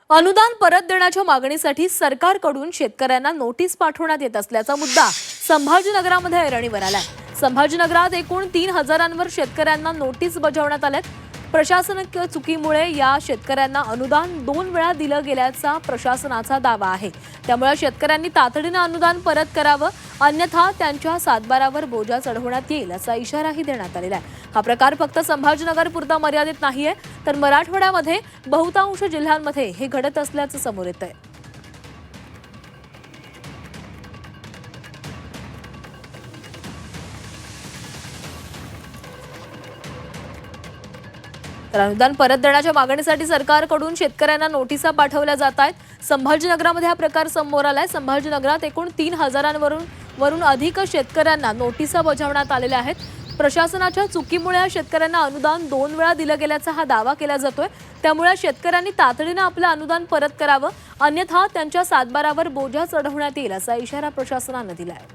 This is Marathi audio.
अनुदान परत देण्याच्या मागणीसाठी सरकारकडून शेतकऱ्यांना नोटीस पाठवण्यात येत असल्याचा मुद्दा संभाजीनगरामध्ये ऐरणीवर आलाय। संभाजीनगरात एकूण 3,000वर शेतकऱ्यांना नोटीस बजावण्यात आल्यात। प्रशासकीय चुकीमुळे या शेतकऱ्यांना अनुदान 2 वेळा दिलं गेल्याचा प्रशासनाचा दावा आहे। त्यामुळे शेतकऱ्यांनी तातडीने अनुदान परत करावं, अन्यथा त्यांच्या सातबारावर बोजा चढवण्यात येईल असा इशाराही देण्यात आलेला आहे। हा प्रकार फक्त संभाजीनगर पुरता मर्यादित नाहीये, तर मराठवाड्यामध्ये बहुतांश जिल्ह्यांमध्ये हे घडत असल्याचं समोर येतंय। तर अनुदान परत देण्याच्या मागणीसाठी सरकारकडून शेतकऱ्यांना नोटिसा पाठवल्या जात आहेत। संभाजीनगरामध्ये हा प्रकार समोर आलाय। संभाजीनगरात एकूण 3,000वरून अधिक शेतकऱ्यांना नोटिसा बजावण्यात आलेल्या आहेत। प्रशासनाच्या चुकीमुळे शेतकऱ्यांना अनुदान 2 वेळा दिलं गेल्याचा हा दावा केला जातोय। त्यामुळे शेतकऱ्यांनी तातडीने आपलं अनुदान परत करावं, अन्यथा त्यांच्या सातबारावर बोजा चढवण्यात येईल असा इशारा प्रशासनाने दिलाय।